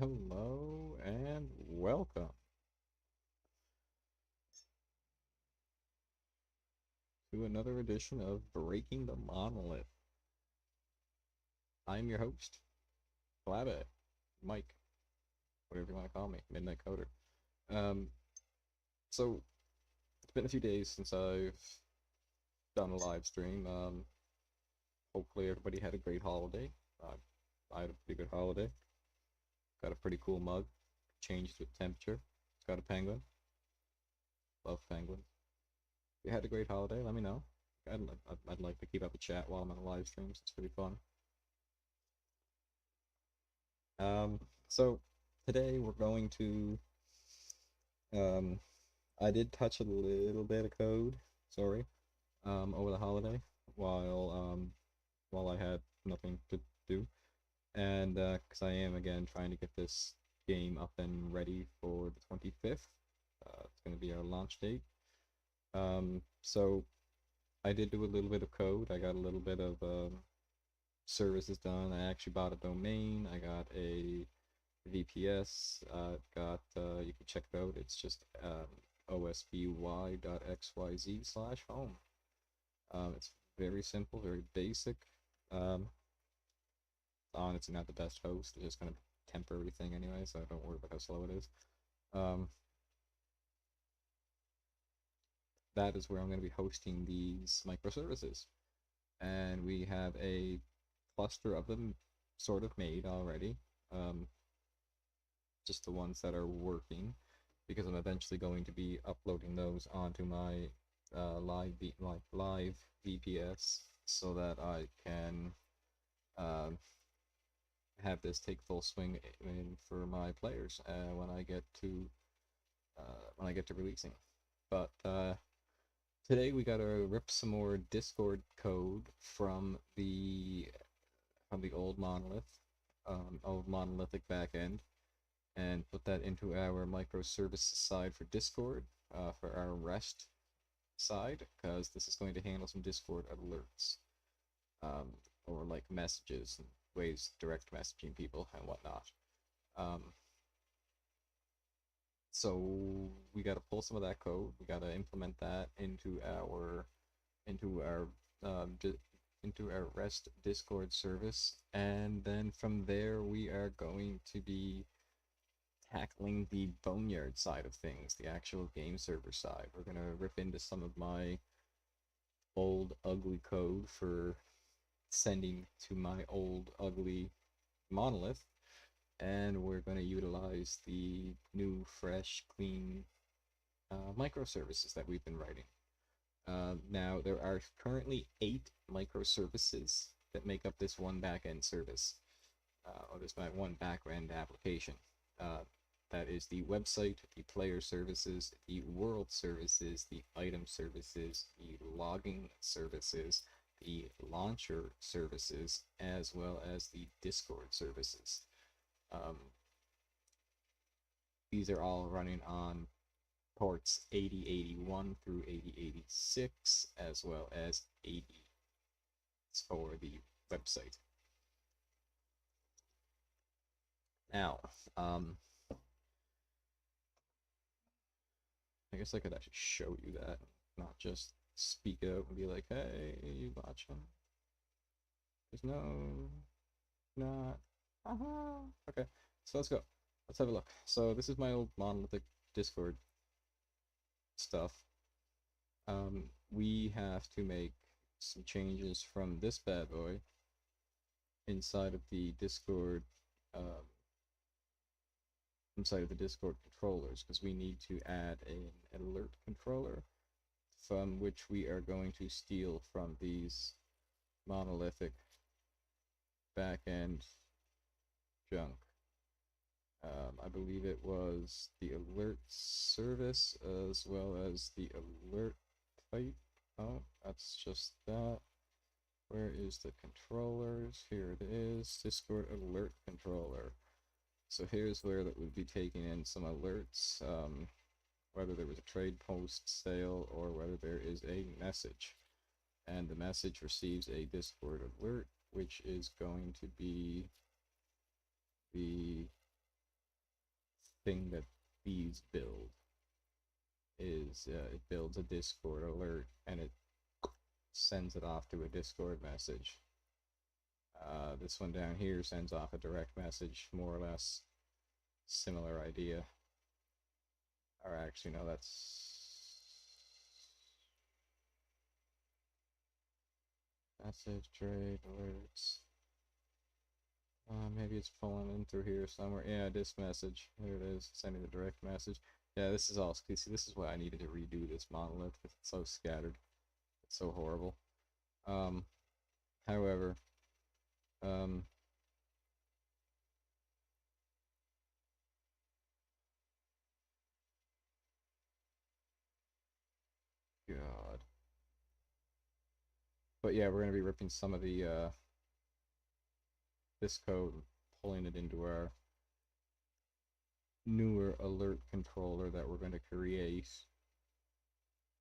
Hello and welcome to another edition of Breaking the Monolith. I'm your host, Flabba, Mike, whatever you want to call me, Midnight Coder. Um, so it's been a few days since I've done a live stream. Hopefully everybody had a great holiday. I had a pretty good holiday. Got a pretty cool mug, changed with temperature. It's got a penguin. Love penguins. If you had a great holiday, let me know. I'd like to keep up a chat while I'm on the live streams. It's pretty fun. So today we're going to, um, I did touch a little bit of code, sorry, over the holiday while I had nothing to do, and because I am again trying to get this game up and ready for the 25th. It's going to be our launch date. So I did do a little bit of code. I got a little bit of services done. I actually bought a domain. I got a VPS. You can check it out. It's just osby.xyz/home. It's very simple, very basic. Um, it's not the best host. It's just gonna temper everything anyway, so don't worry about how slow it is. Um, that is where I'm gonna be hosting these microservices, and we have a cluster of them sort of made already. Um, just the ones that are working, because I'm eventually going to be uploading those onto my live VPS so that I can um, have this take full swing in for my players when I get to releasing. But today we gotta rip some more Discord code from the old old monolithic backend, and put that into our microservices side for Discord, for our REST side, because this is going to handle some Discord alerts, or like messages and ways direct messaging people and whatnot. Um, so we got to pull some of that code. We got to implement that into our um, into our REST Discord service, and then from there we are going to be tackling the boneyard side of things, the actual game server side. We're gonna rip into some of my old ugly code for sending to my old ugly monolith, and we're going to utilize the new, fresh, clean microservices that we've been writing. Now, there are currently 8 microservices that make up this one backend service, or this one backend application. Uh, that is the website, the player services, the world services, the item services, the logging services, the launcher services, as well as the Discord services. Um, these are all running on ports 8081 through 8086, as well as 80 for the website. Now, I guess I could actually show you that, not just speak out and be like, hey, you watching? There's no, not, okay, so let's go. Let's have a look. So this is my old monolithic Discord stuff. We have to make some changes from this bad boy inside of the Discord, um, inside of the Discord controllers, because we need to add an alert controller from which we are going to steal from these monolithic backend junk. I believe it was the alert service as well as the alert type. Oh, that's just that. Where is the controllers? Here it is, Discord alert controller. So here's where that would be taking in some alerts, whether there was a trade post sale or whether there is a message. And the message receives a Discord alert, which is going to be the thing that these build is it builds a Discord alert and it sends it off to a Discord message. This one down here sends off a direct message, more or less similar idea. Or actually, no, that's message trade alerts. Maybe it's pulling in through here somewhere. Yeah, this message. There it is, sending the direct message. Yeah, this is all. See, this is why I needed to redo this monolith. It's so scattered. It's so horrible. However, God. But yeah, we're gonna be ripping some of the this code, pulling it into our newer alert controller that we're going to create.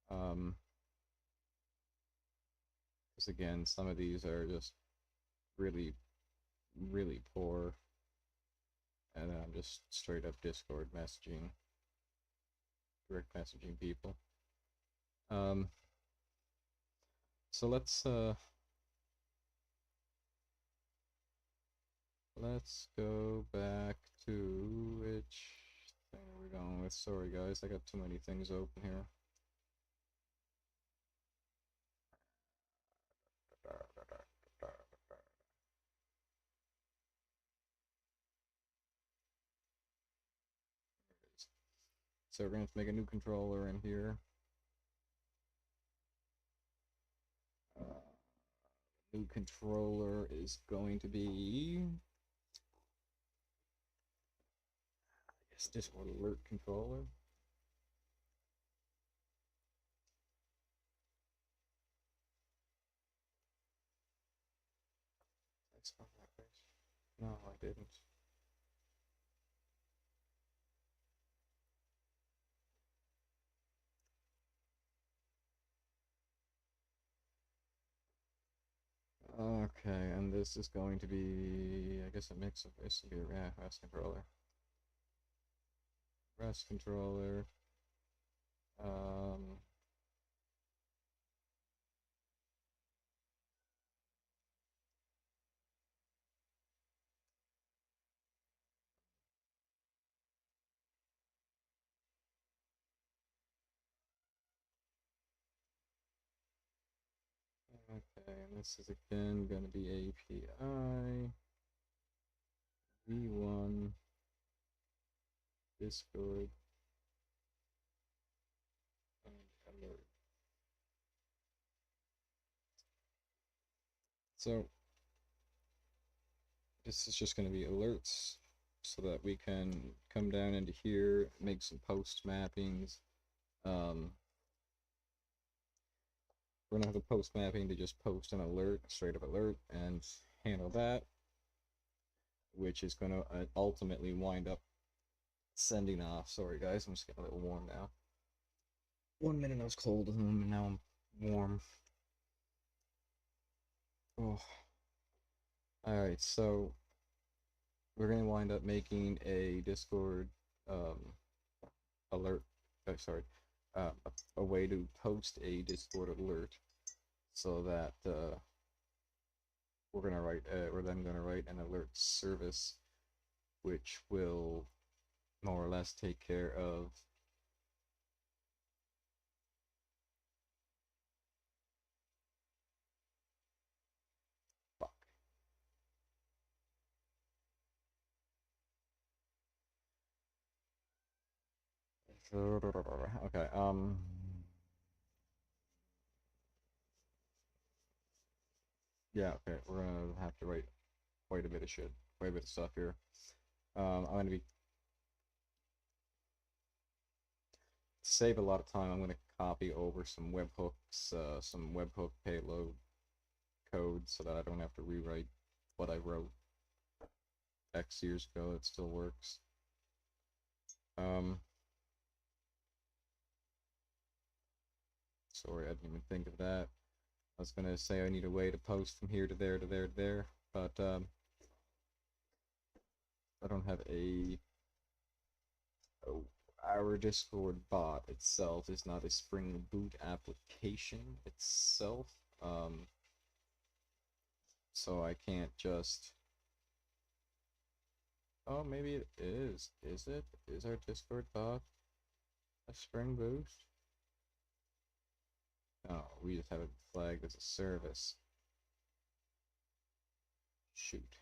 Because again, some of these are just really, really poor, and then I'm just straight up Discord messaging, direct messaging people. So let's go back to which thing are we going with? Sorry guys, I got too many things open here. So we're going to make a new controller in here. New controller is going to be, I guess, just one alert controller. No, I didn't. Okay, and this is going to be, I guess, a mix of this to be a REST controller. REST controller. Okay, and this is again going to be API v1 Discord and alert. So this is just going to be alerts so that we can come down into here, make some post mappings. We're going to have a post mapping to just post an alert, straight up alert, and handle that, which is going to ultimately wind up sending off. Sorry guys, I'm just getting a little warm now. 1 minute I was cold and now I'm warm. Oh. Alright, so we're going to wind up making a Discord alert, a way to post a Discord alert so that we're then going to write an alert service which will more or less take care of okay, yeah, okay, we're gonna have to write quite a bit of shit, quite a bit of stuff here. I'm gonna be save a lot of time. I'm gonna copy over some webhooks, some webhook payload code, so that I don't have to rewrite what I wrote X years ago. It still works. Sorry, I didn't even think of that. I was gonna say I need a way to post from here to there to there to there, but I don't have a Oh, our Discord bot itself is not a Spring Boot application itself. Um, so I can't just. Oh, maybe it is. Is it? Is our Discord bot a Spring Boot? No, we just have it flagged as a service. Shoot.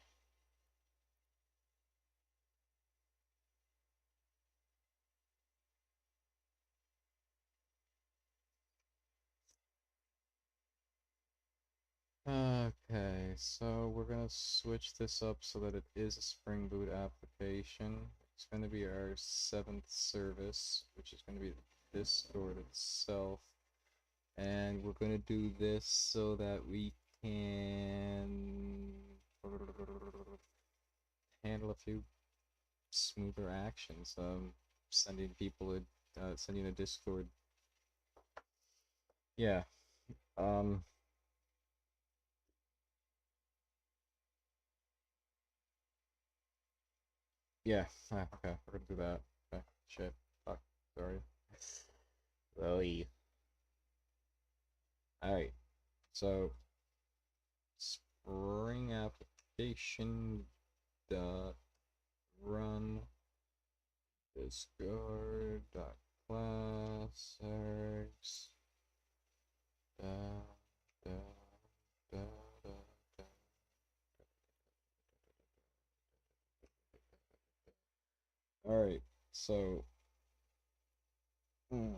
Okay, so we're gonna switch this up so that it is a Spring Boot application. It's gonna be our 7th service, which is gonna be the Discord itself. And we're gonna do this so that we can handle a few smoother actions. Sending people sending a Discord. Yeah. Um, yeah. Okay, we're gonna do that. Okay, shit. Fuck. Sorry. Oy. Alright, so Spring application dot run discord dot classics da, da, da, da, da. Alright, so alright,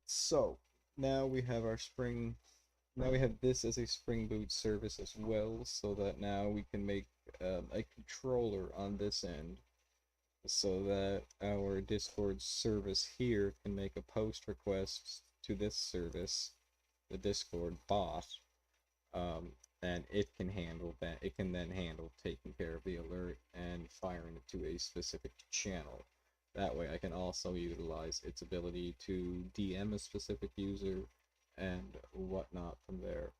so now we have our Spring. Now we have this as a Spring Boot service as well, so that now we can make a controller on this end, so that our Discord service here can make a post request to this service, the Discord bot, um, and it can handle that. It can then handle taking care of the alert and firing it to a specific channel. That way, I can also utilize its ability to DM a specific user and whatnot from there.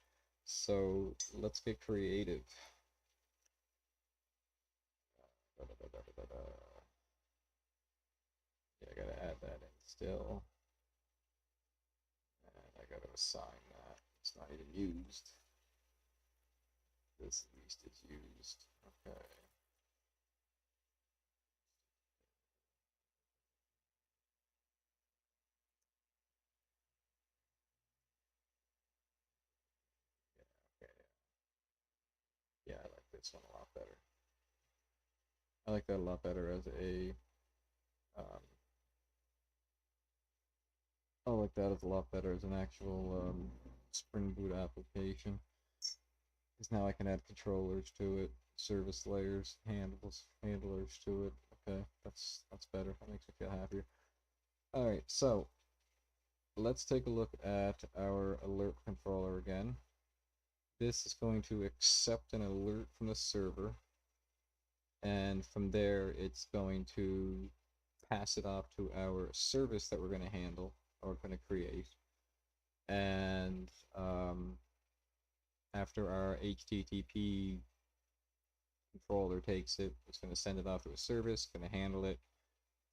So let's get creative. Yeah, I gotta add that in still. And I gotta assign that. It's not even used. This at least is used. Okay. Okay. Yeah, I like this one a lot better. I like that a lot better as a. Um, I like that as a lot better as an actual Spring Boot application. Because now I can add controllers to it, service layers, handlers to it. Okay, that's better. That makes me feel happier. All right, so let's take a look at our alert controller again. This is going to accept an alert from the server, and from there it's going to pass it off to our service that we're going to handle or going to create. And after our HTTP controller takes it, it's going to send it off to a service, going to handle it,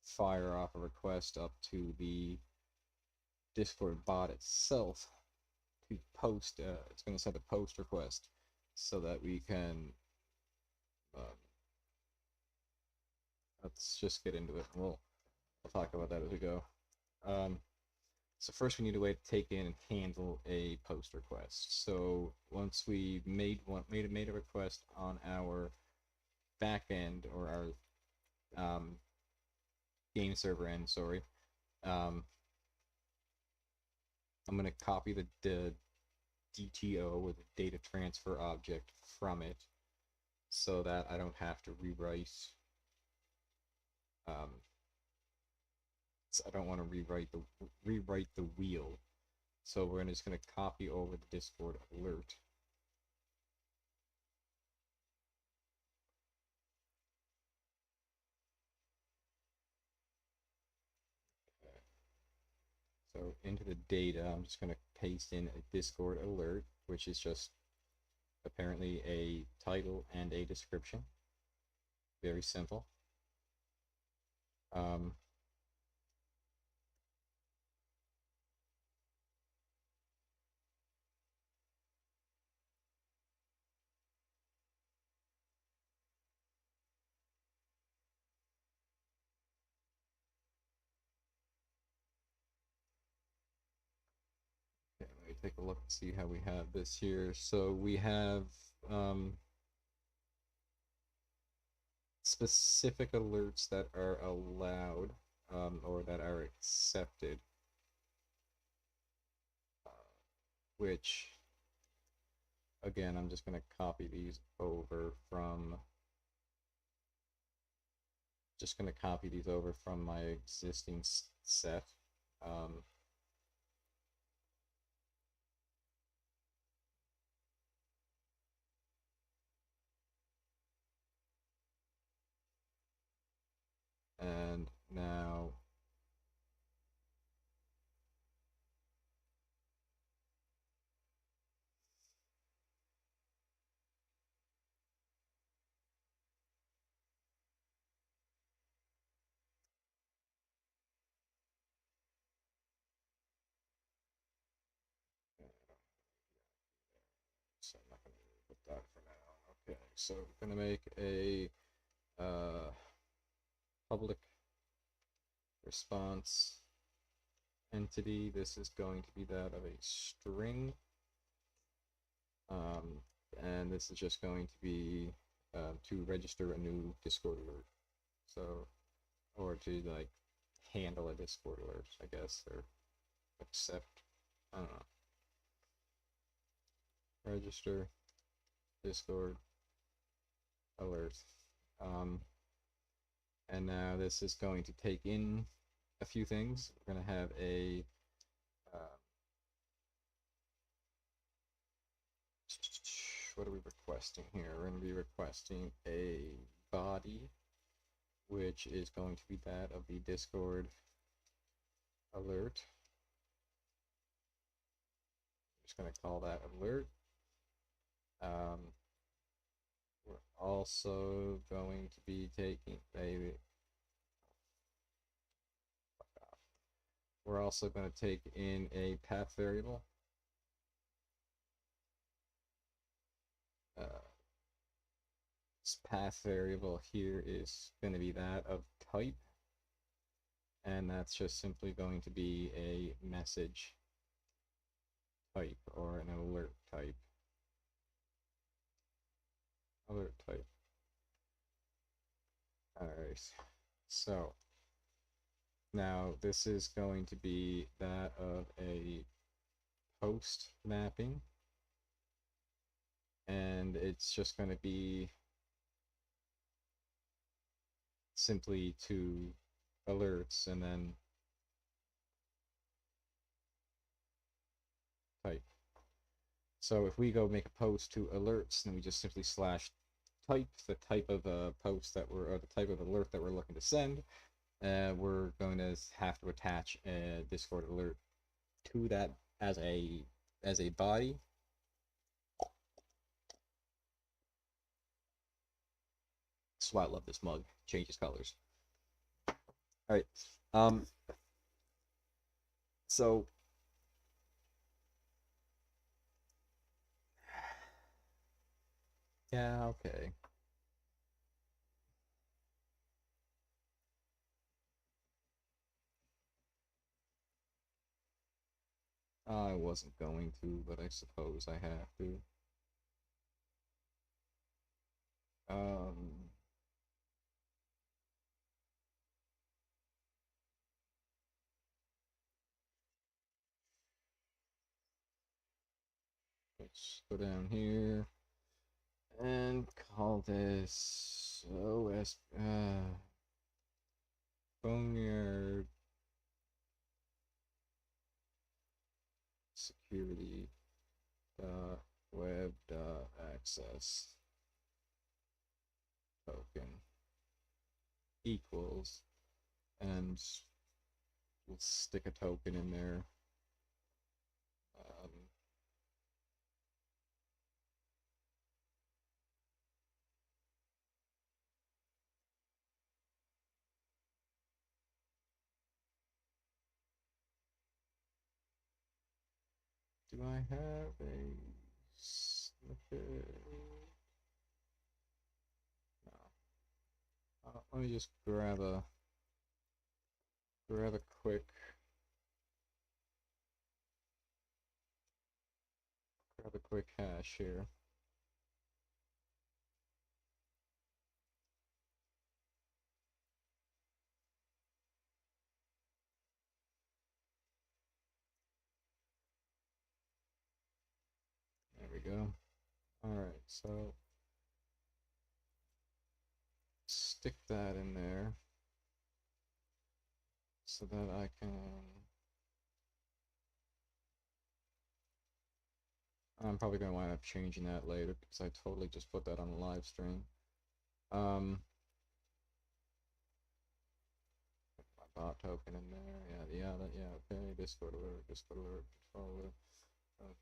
fire off a request up to the Discord bot itself to post. It's going to send a post request so that we can. Um, let's just get into it. We'll talk about that as we go. Um, so first, we need a way to take in and handle a post request. So once we made a request on our back end or our game server end, sorry, um, I'm going to copy the DTO or the data transfer object from it so that I don't have to rewrite. Um, so I don't want to rewrite the wheel. So we're just going to copy over the Discord alert. So into the data, I'm just going to paste in a Discord alert, which is just apparently a title and a description. Very simple. Um, okay, let me take a look and see how we have this here. So we have um, specific alerts that are allowed or that are accepted, which again, I'm just going to copy these over from my existing set. Um, and now so I'm not going to put that for now. Okay, so we're going to make a public response entity. This is going to be that of a string. And this is just going to be to register a new Discord alert. So, or to like handle a Discord alert, I guess, or accept, I don't know. Register Discord alert. And now this is going to take in a few things. We're going to have a what are we requesting here? We're going to be requesting a body, which is going to be that of the Discord alert. I'm just going to call that alert. We're also going to be taking a we're also going to take in a path variable. This path variable here is going to be that of type, and that's just simply going to be a message type or an alert type. Alert type. Alright, so now this is going to be that of a post mapping, and it's just going to be simply to alerts and then type. So if we go make a post to alerts, then we just simply slash type the type of a post that we're, or the type of alert that we're looking to send. We're going to have to attach a Discord alert to that as a body. That's why I love this mug. Changes colors. All right. So yeah, okay. I wasn't going to, but I suppose I have to. Um, let's go down here and call this OS Boneyard Security Web Access token equals, and we'll stick a token in there. do I have a snippet? No. Let me just grab a quick hash here. There we go. All right, so stick that in there so that I can. I'm probably gonna wind up changing that later because I totally just put that on the live stream. My bot token in there, yeah, okay. Discord alert, controller.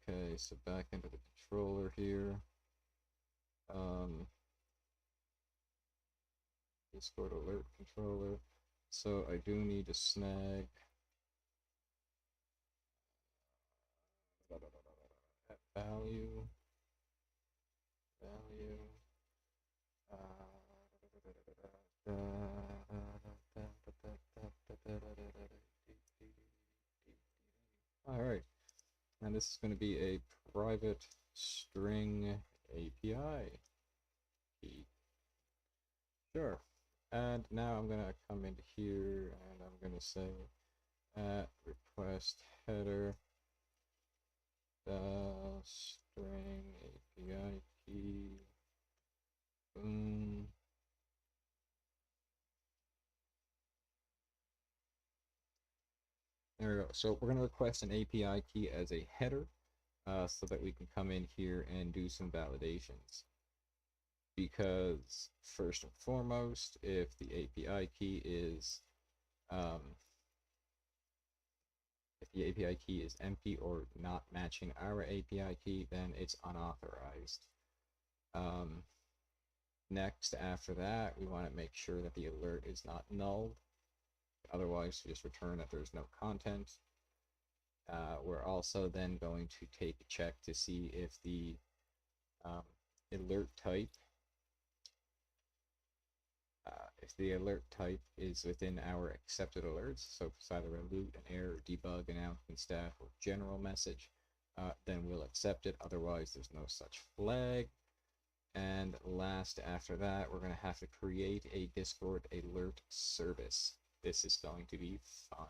Okay, so back into the controller here. Discord alert controller. So I do need to snag that value. All right, and this is going to be a private string API key. Sure. And now I'm gonna come into here and I'm gonna say at request header string API key. Boom. There we go. So we're gonna request an API key as a header, so that we can come in here and do some validations. Because first and foremost, if the API key is empty or not matching our API key, then it's unauthorized. Next, after that, we want to make sure that the alert is not null. Otherwise, just return that there's no content. We're also then going to take a check to see if the alert type is within our accepted alerts. So if it's either a loot, an error, debug, announcement, staff, or general message, then we'll accept it. Otherwise, there's no such flag. And last, after that, we're going to have to create a Discord alert service. This is going to be fun.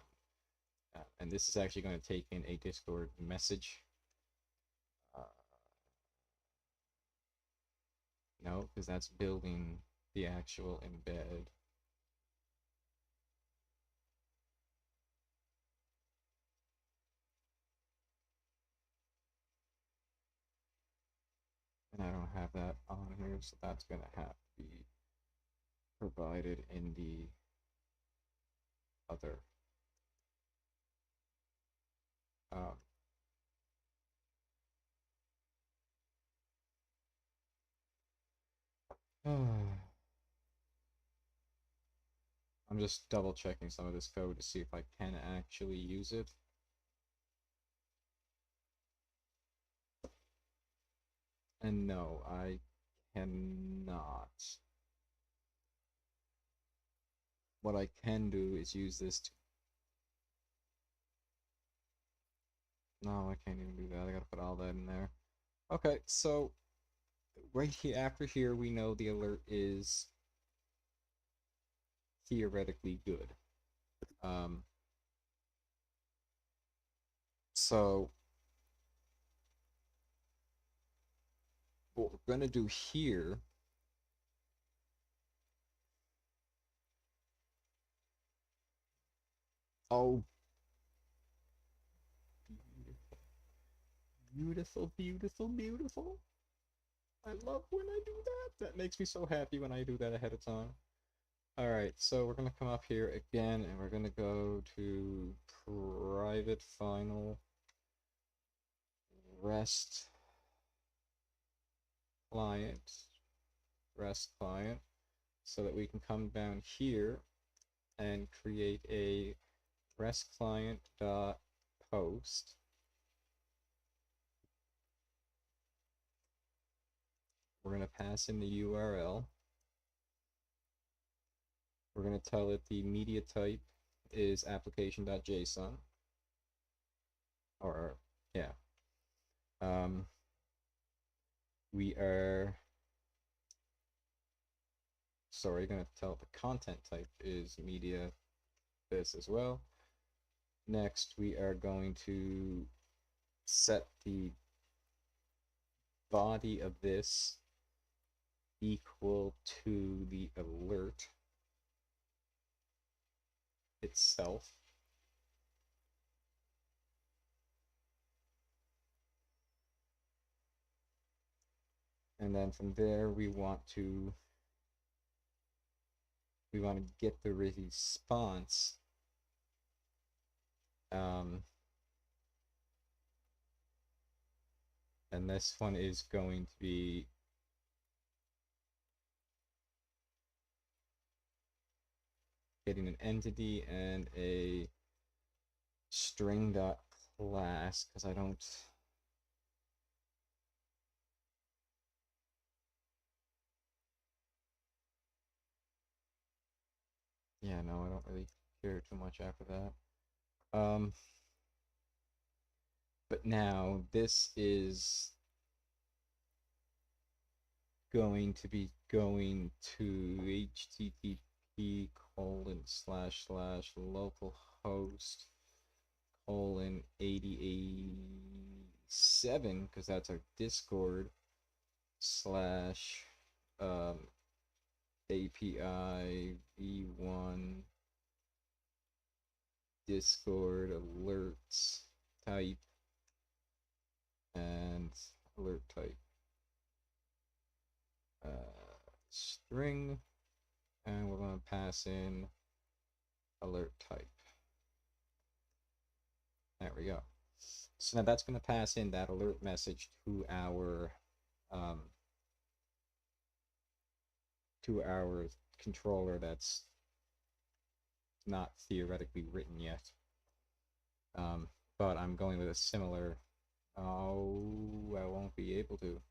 And this is actually going to take in a Discord message. No, because that's building the actual embed. And I don't have that on here, so that's going to have to be provided in the other. I'm just double checking some of this code to see if I can actually use it. And no, I cannot. What I can do is use this to... No, I can't even do that. I gotta put all that in there. Okay, so right here, after here, we know the alert is theoretically good. So what we're gonna do here oh, beautiful, beautiful, beautiful. I love when I do that. That makes me so happy when I do that ahead of time. All right, so we're gonna come up here again, and we're gonna go to private final REST client, so that we can come down here and create a REST client dot post We're going to pass in the URL. We're going to tell it the media type is application.json. Or, yeah. We are, sorry, going to tell the content type is media this as well. Next, we are going to set the body of this equal to the alert itself. And then from there, we want to get the response. And this one is going to be getting an entity and a string.class, because I don't, yeah, no, I don't really care too much after that. But now this is going to be going to http://localhost:8087, because that's our Discord / API v1 Discord alerts type and alert type string, and we're going to pass in alert type. There we go. So now that's going to pass in that alert message to our controller that's not theoretically written yet. But I'm going with a similar. Oh, I won't be able to.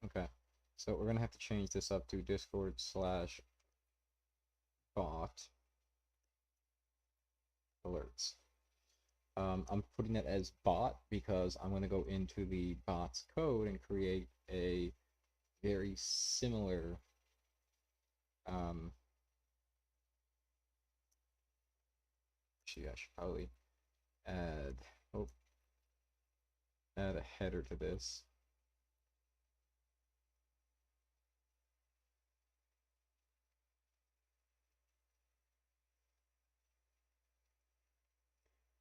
Okay, so we're gonna have to change this up to Discord / bot alerts. I'm putting it as bot because I'm going to go into the bot's code and create a very similar actually I should probably add add a header to this.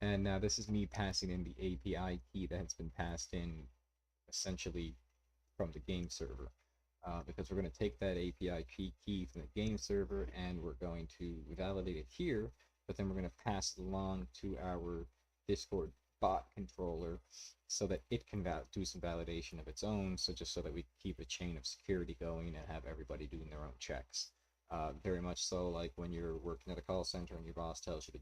And now this is me passing in the API key that has been passed in essentially from the game server. Because we're going to take that API key from the game server and we're going to validate it here, but then we're going to pass it along to our Discord bot controller so that it can do some validation of its own, so just so that we keep a chain of security going and have everybody doing their own checks. Very much so like when you're working at a call center and your boss tells you to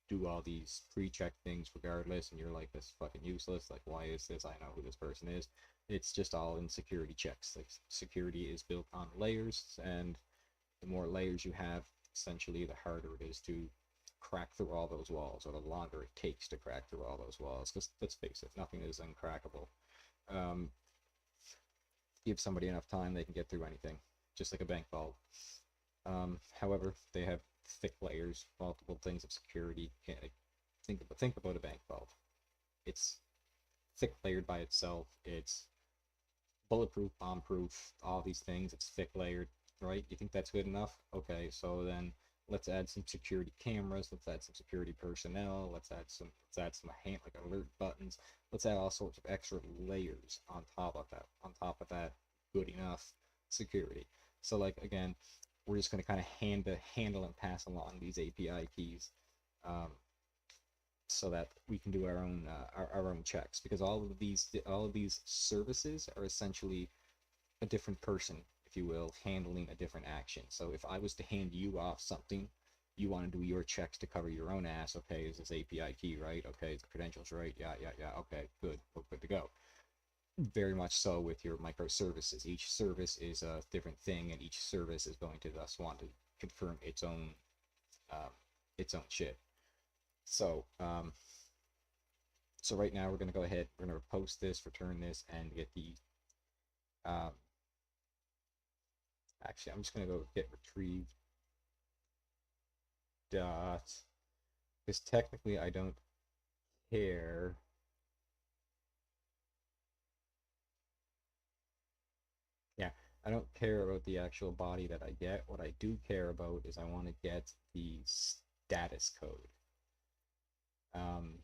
do all these pre-check things regardless, and you're like, this is fucking useless, like, why is this? I know who this person is. It's just all in security checks. Like, security is built on layers, and the more layers you have, essentially the harder it is to crack through all those walls, or the longer it takes to crack through all those walls, because let's face it, nothing is uncrackable. Give somebody enough time, they can get through anything, just like a bank vault. However, they have thick layers, multiple things of security. Can't think about a bank vault. It's thick layered by itself. It's bulletproof, bomb-proof, all these things. It's thick layered, right? You think that's good enough? Okay, so then let's add some security cameras. Let's add some security personnel. Let's add some like alert buttons. Let's add all sorts of extra layers on top of that. On top of that, good enough security. So like again, we're just going to kind of handle and pass along these API keys, so that we can do our own checks, because all of these services are essentially a different person, if you will, handling a different action. So if I was to hand you off something, you want to do your checks to cover your own ass. Okay, is this API key right? Okay, is the credentials right? Yeah, yeah, yeah. Okay, good. We're good to go. Very much so with your microservices. Each service is a different thing, and each service is going to thus want to confirm um, its own shit. So, so right now we're going to go ahead. We're going to post this, return this, and get the. Um, actually, I'm just going to go get retrieved dot, because technically I don't care. Yeah, I don't care about the actual body that I get. What I do care about is I want to get the status code. Um,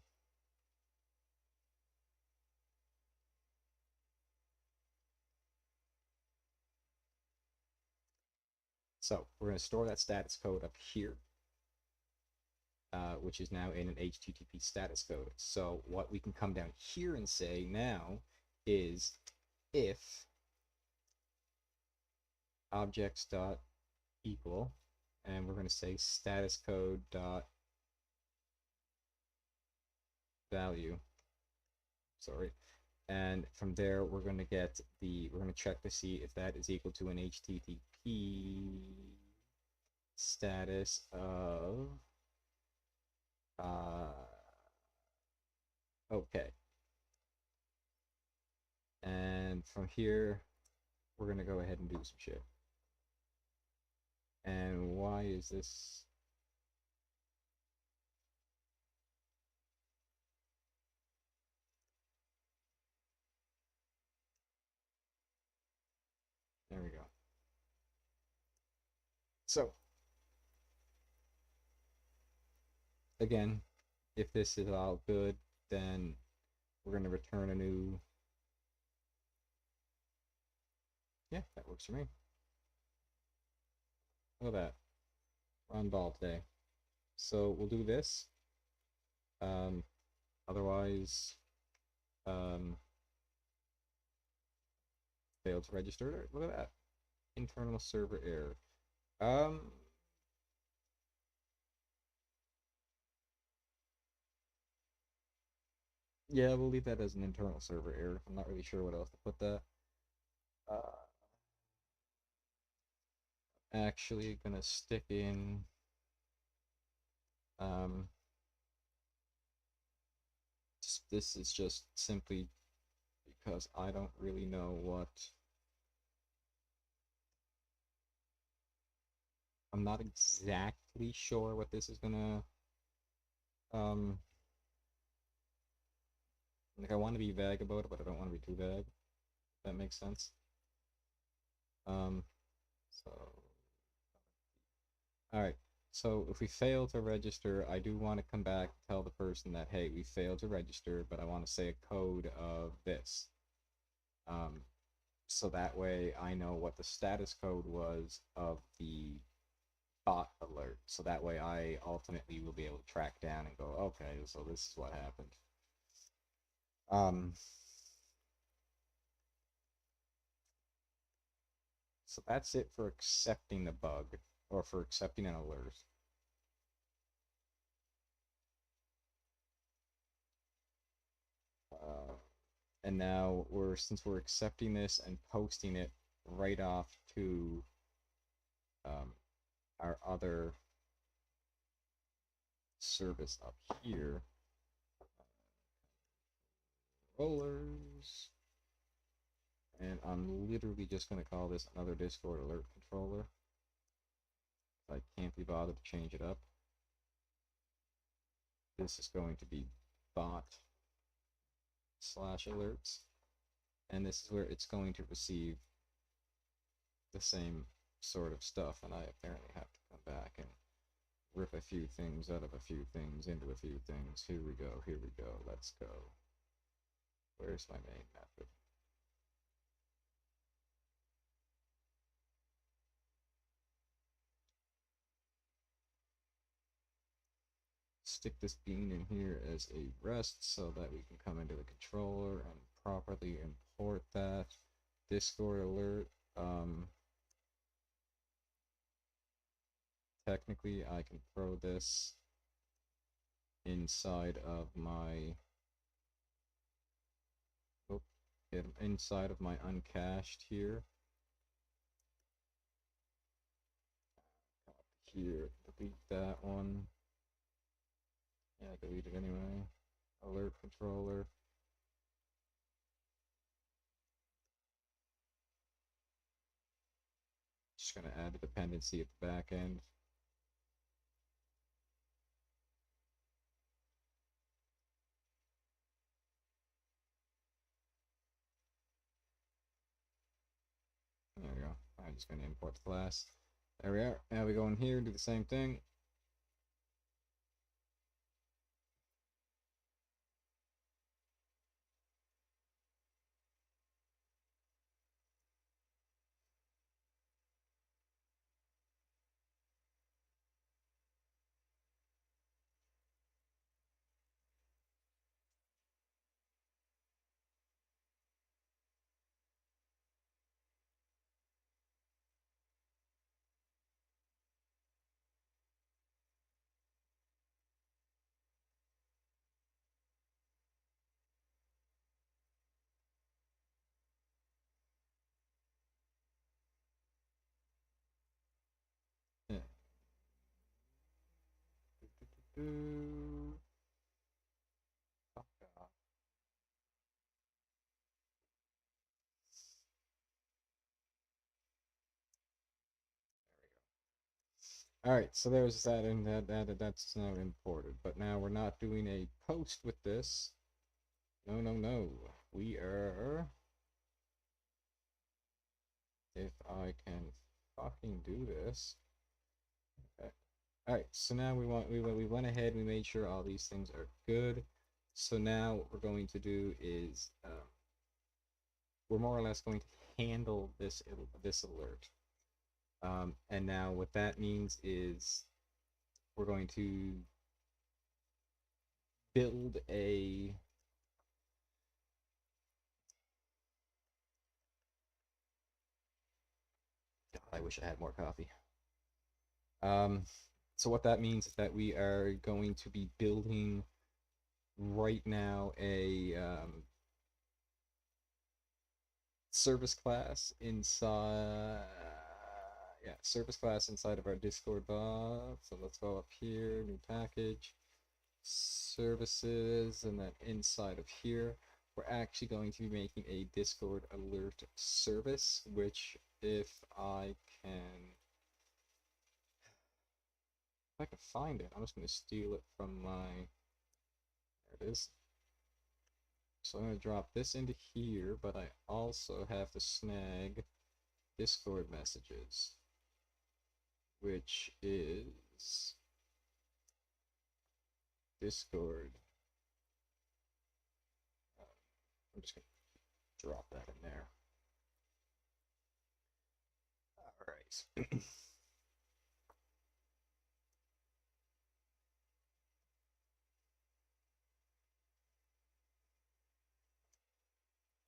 so we're going to store that status code up here, which is now in an HTTP status code. So what we can come down here and say now is if objects dot equal, and we're going to say status code dot value. Sorry. And from there, we're going to get we're going to check to see if that is equal to an HTTP status of, okay. And from here, we're going to go ahead and do some shit. And why is this? There we go. So, again, if this is all good, then we're going to return a new. Yeah, that works for me. Look at that. We're on ball today. So we'll do this. Otherwise, failed to register. Look at that. Internal server error. Um, yeah, we'll leave that as an internal server error. I'm not really sure what else to put that. Actually, gonna stick in. Um, this is just simply because I don't really know what. I'm not exactly sure what this is gonna. Um, like I want to be vague about it, but I don't want to be too vague. If that makes sense. So, all right. So if we fail to register, I do want to come back and tell the person that, hey, we failed to register, but I want to say a code of this. Um, so that way I know what the status code was of the bot alert. So that way I ultimately will be able to track down and go, okay, so this is what happened. So that's it for accepting the bug, or for accepting an alert. And now since we're accepting this and posting it right off to our other service up here, rollers, and I'm literally just going to call this another Discord alert controller. I can't be bothered to change it up. This is going to be bot/alerts, and this is where it's going to receive the same sort of stuff, and I apparently have to come back and rip a few things out of a few things into a few things. Here we go, let's go. Where's my main method? Stick this bean in here as a rest so that we can come into the controller and properly import that Discord alert. technically I can throw this inside of my inside of my uncached here. Here, delete that one. Yeah, delete it anyway. Alert controller. Just gonna add a dependency at the back end. There we go. I'm just gonna import the class. There we are. Now we go in here, do the same thing. Yeah. Kafka. All right, so there's that, and that's now imported. But now we're not doing a post with this. No, no, no. We are. If I can fucking do this. Okay. All right, so now we went ahead. We made sure all these things are good. So now what we're going to do is we're more or less going to handle this alert. And now what that means is we're going to build a God, I wish I had more coffee. So what that means is that we are going to be building right now a service class inside service class inside of our Discord bot. So let's go up here, new package, services, and then inside of here we're actually going to be making a Discord alert service, which if I can find it, I'm just going to steal it from my, there it is. So I'm going to drop this into here, but I also have to snag Discord messages, which is Discord. I'm just going to drop that in there. All right.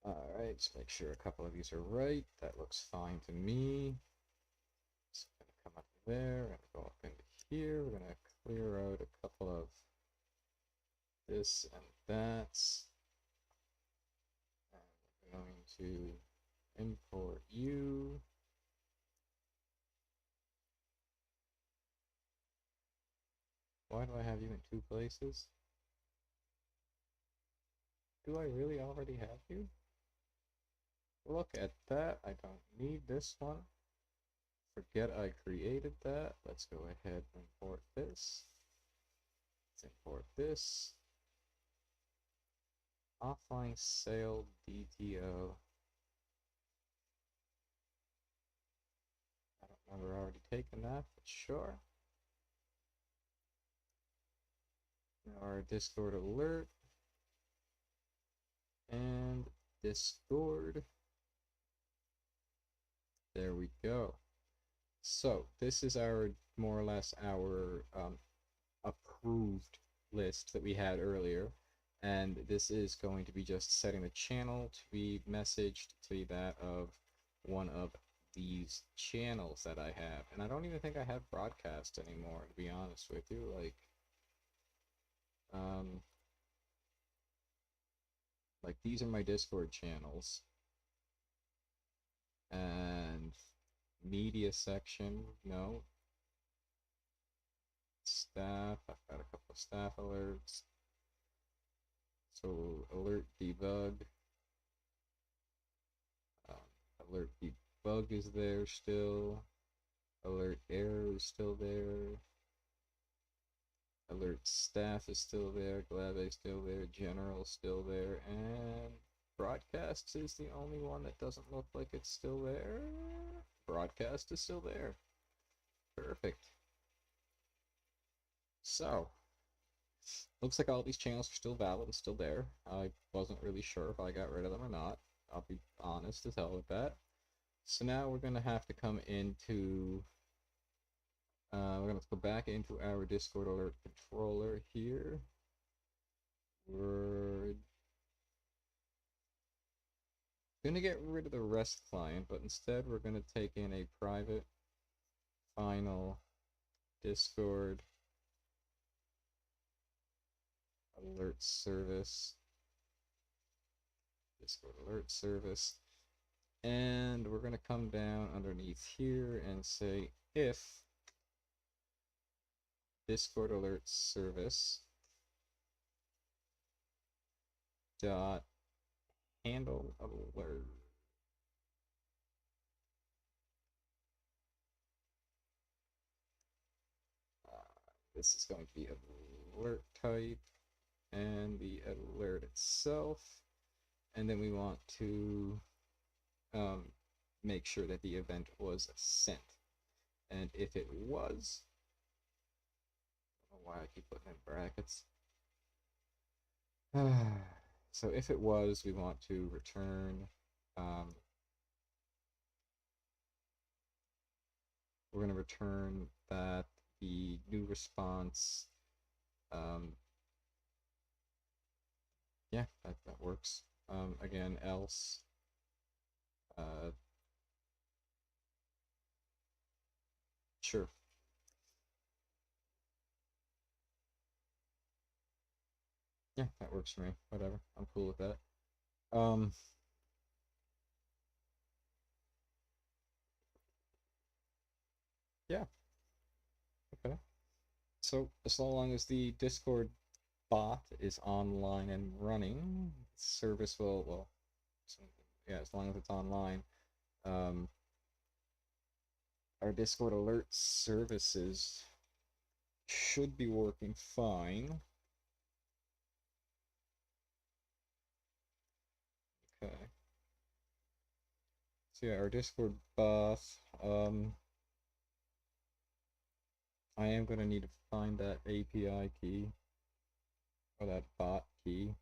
All right, just make sure a couple of these are right. That looks fine to me. So I'm going to come up there and go up into here. We're going to clear out a couple of this and that. And we're going to import you. Why do I have you in two places? Do I really already have you? Look at that. I don't need this one. Forget I created that. Let's go ahead and import this. Let's import this. Offline sale DTO. I don't remember already taking that, but sure. Now our Discord alert. And Discord. There we go. So this is our more or less our approved list that we had earlier, and this is going to be just setting the channel to be messaged to be that of one of these channels that I have, and I don't even think I have broadcast anymore, to be honest with you. Um, like these are my Discord channels, and media section, no. Staff, I've got a couple of staff alerts. So alert debug, alert debug is there still. Alert error is still there. Alert staff is still there. Glab is still there. General is still there. And broadcast is the only one that doesn't look like it's still there. Broadcast is still there. Perfect. So, looks like all these channels are still valid and still there. I wasn't really sure if I got rid of them or not. I'll be honest as hell with that. So now we're going to have to come into, we're going to go back into our Discord alert controller here. We're going to get rid of the REST client, but instead we're going to take in a private final Discord alert service. Discord alert service. And we're going to come down underneath here and say if Discord alert service dot handle alert. This is going to be alert type and the alert itself. And then we want to make sure that the event was sent. And if it was, I don't know why I keep putting in brackets. So if it was, we want to return, we're going to return that the new response, yeah, that works. Again, else, sure. Yeah, that works for me. Whatever. I'm cool with that. Yeah. Okay. So as long as the Discord bot is online and running, service will, well, yeah, as long as it's online, our Discord alert services should be working fine. Okay. So yeah, our Discord bot, I am going to need to find that API key, or that bot key.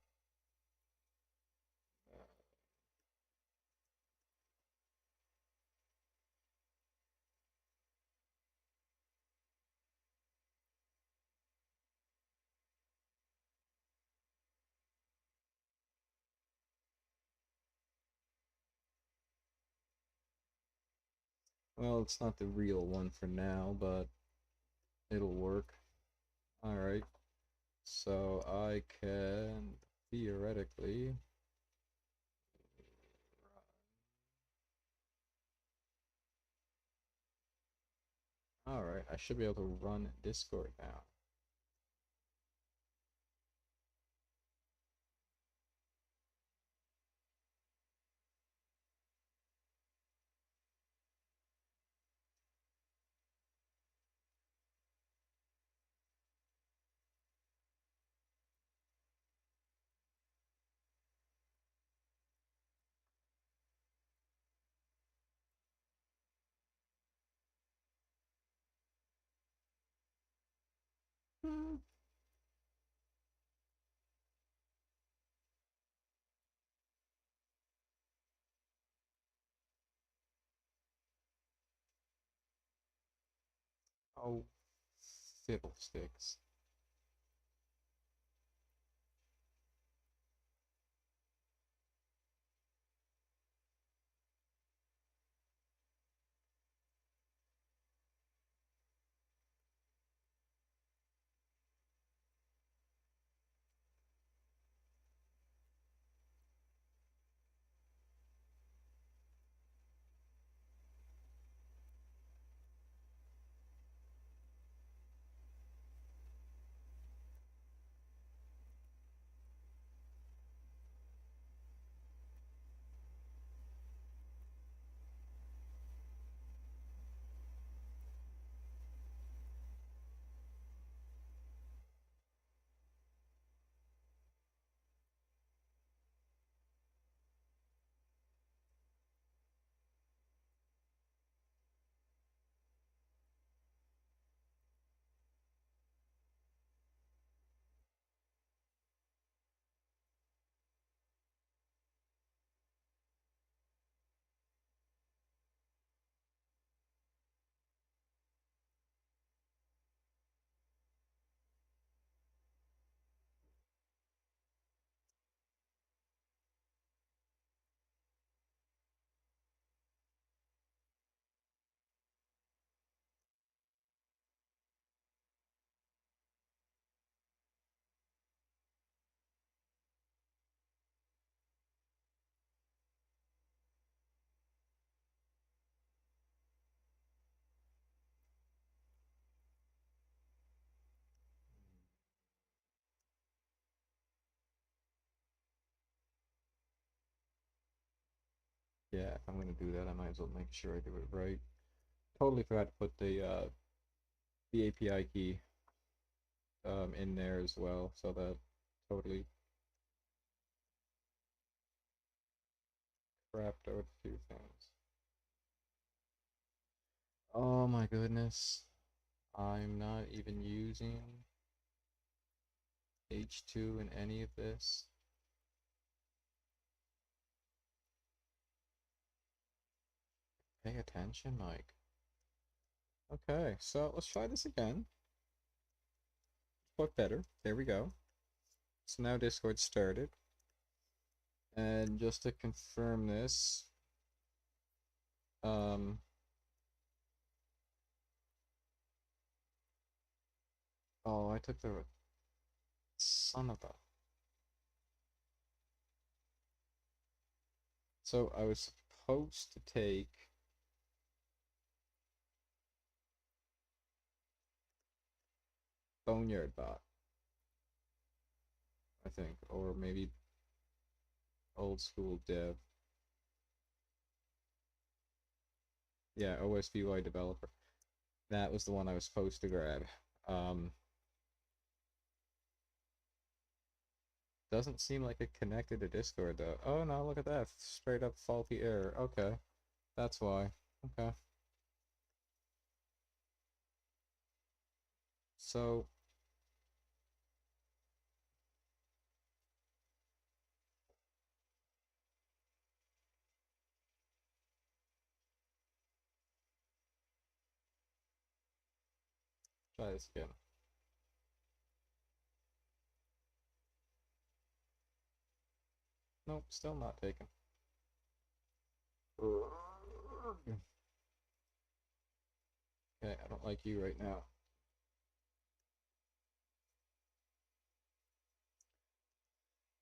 Well, it's not the real one for now, but it'll work. Alright, so I can theoretically alright, I should be able to run Discord now. Oh, fiddlesticks. Yeah, if I'm gonna do that, I might as well make sure I do it right. Totally forgot to put the API key in there as well, so that totally crapped out a few things. Oh my goodness. I'm not even using H2 in any of this. Pay attention, Mike. Okay, so let's try this again. Look better. There we go. So now Discord started. And just to confirm this, um, oh, I took the son of a. So I was supposed to take Boneyard Bot, I think, or maybe old school dev. Yeah, OSVY developer. That was the one I was supposed to grab. Um, doesn't seem like it connected to Discord though. Oh no, look at that. Straight up faulty error. Okay. That's why. Okay. So, try this again. Nope, still not taken. Okay, I don't like you right now.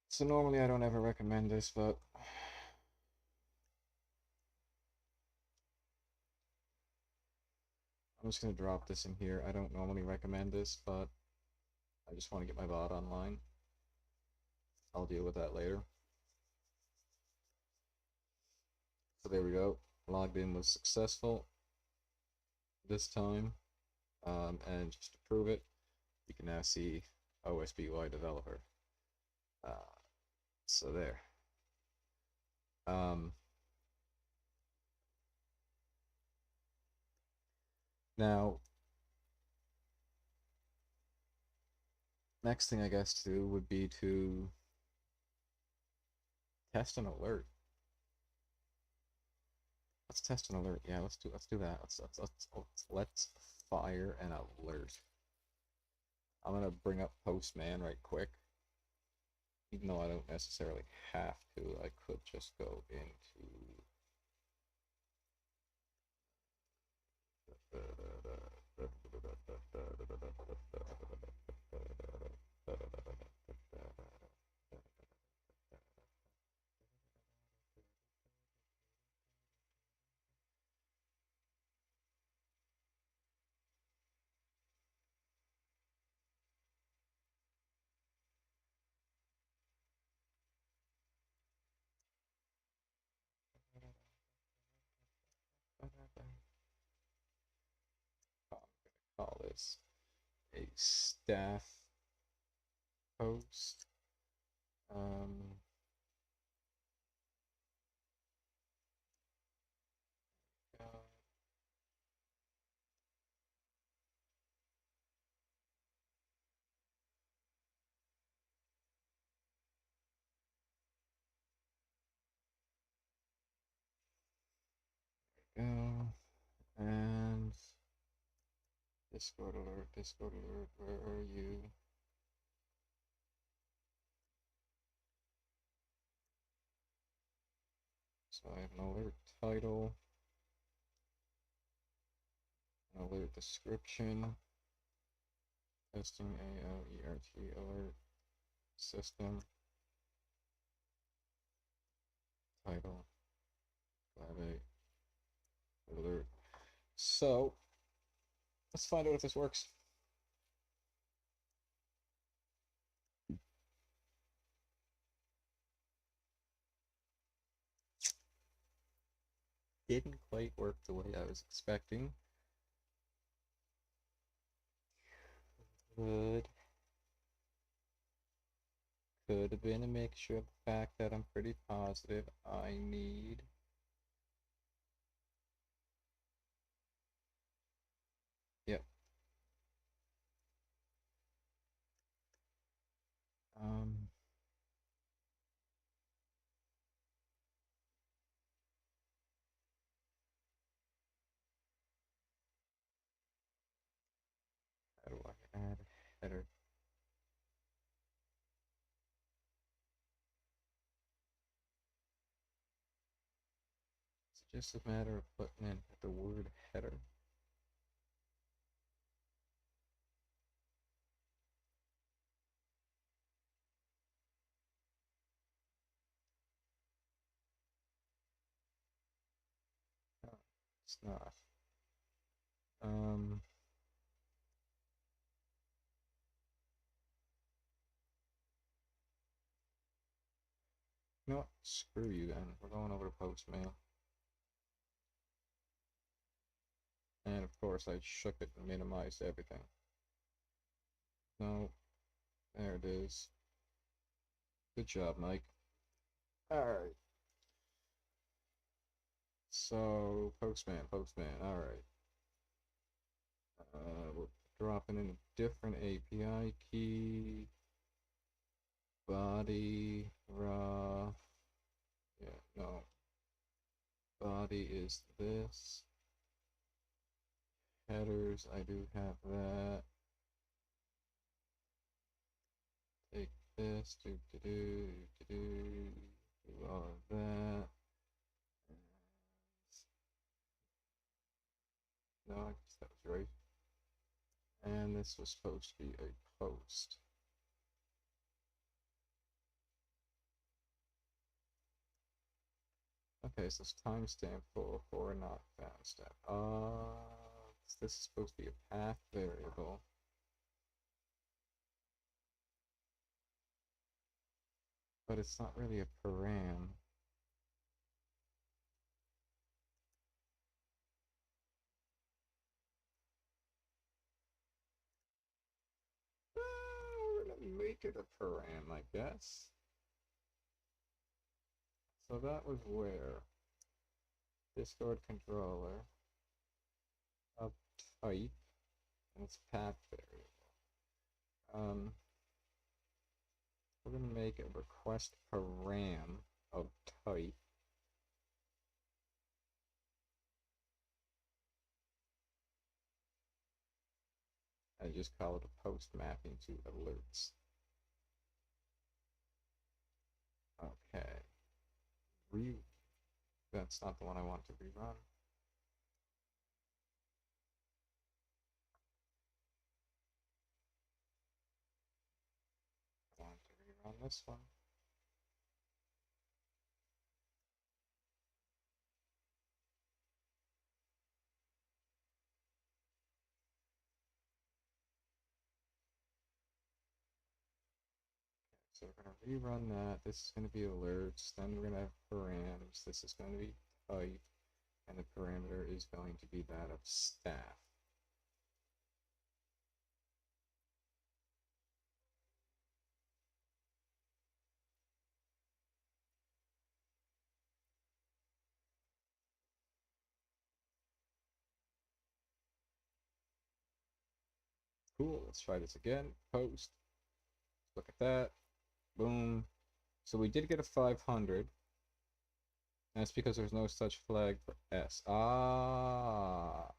So normally I don't ever recommend this, but I'm just gonna drop this in here. I don't normally recommend this, but I just want to get my bot online. I'll deal with that later. So there we go. Logged in was successful this time. And just to prove it, you can now see OSBY developer. So there. Um, Now, next thing I guess to do would be to test an alert. Let's test an alert. Yeah, let's do that. Let's fire an alert. I'm gonna bring up Postman right quick. Even though I don't necessarily have to, I could just go into call this a staff post. Um, go and Discord alert, where are you? So I have an alert title, an alert description, testing ALERT alert, system, title, Lab alert. So let's find out if this works. didn't quite work the way I was expecting. Could have been a mixture of the fact that I'm pretty positive I need yep. Um how do I add a header? It's just a matter of putting in the word header. No, it's not. Um you know what? Screw you then. We're going over to Postmail. And of course I shook it and minimized everything. No, there it is. Good job, Mike. Alright. So Postman, alright. We're dropping in a different API key. Body, raw. Yeah, no. Body is this. Headers, I do have that. Take this, do all of that. No, I guess that was right. And this was supposed to be a post. Okay, so it's timestamp for not found step. This is supposed to be a path variable. But it's not really a param. We're gonna make it a param, I guess. So that was where Discord controller of type and its path variable. We're gonna make a request param of type. And just call it a post mapping to alerts. Okay. That's not the one I want to rerun. I want to rerun this one. So we're going to rerun that. This is going to be alerts. Then we're going to have params. This is going to be type. And the parameter is going to be that of staff. Cool. Let's try this again. Post. Look at that. Boom. So we did get a 500. That's because there's no such flag for S. Ah.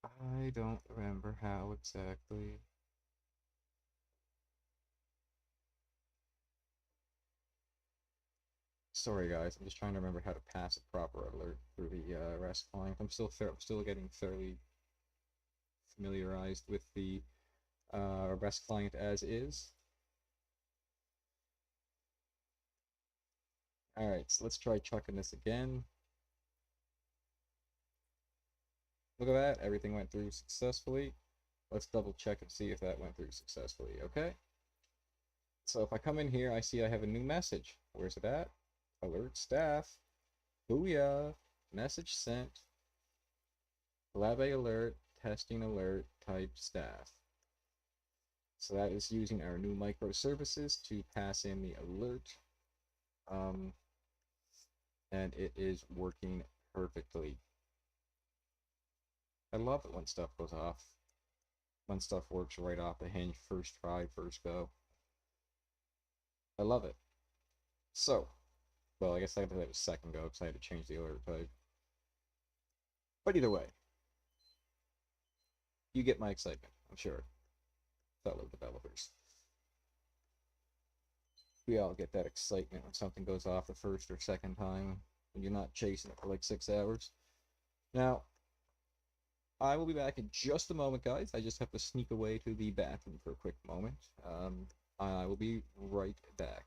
I don't remember how exactly. Sorry guys, I'm just trying to remember how to pass a proper alert through the REST client. I'm still getting fairly familiarized with the REST client as is. Alright, so let's try chucking this again. Look at that, everything went through successfully. Let's double check and see if that went through successfully, okay? So if I come in here, I see I have a new message. Where's it at? Alert staff. Booyah. Message sent. Lab alert. Testing alert. Type staff. So that is using our new microservices to pass in the alert. Um, and it is working perfectly. I love it when stuff goes off. When stuff works right off the hinge, first try, first go. I love it. So, well, I guess I had to have a second go because I had to change the alert type. But either way, you get my excitement, I'm sure, fellow developers. We all get that excitement when something goes off the first or second time, when you're not chasing it for like 6 hours. Now, I will be back in just a moment, guys. I just have to sneak away to the bathroom for a quick moment. I will be right back.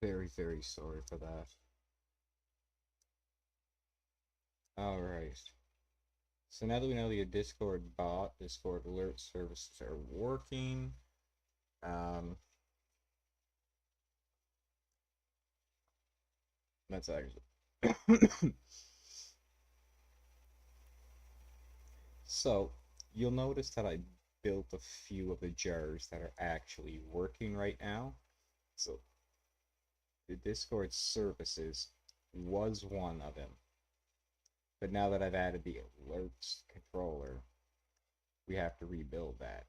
Very, very sorry for that. Alright. So now that we know the Discord bot, Discord alert services are working, um, that's actually. So, you'll notice that I built a few of the jars that are actually working right now. So, the Discord services was one of them. But now that I've added the alerts controller, we have to rebuild that.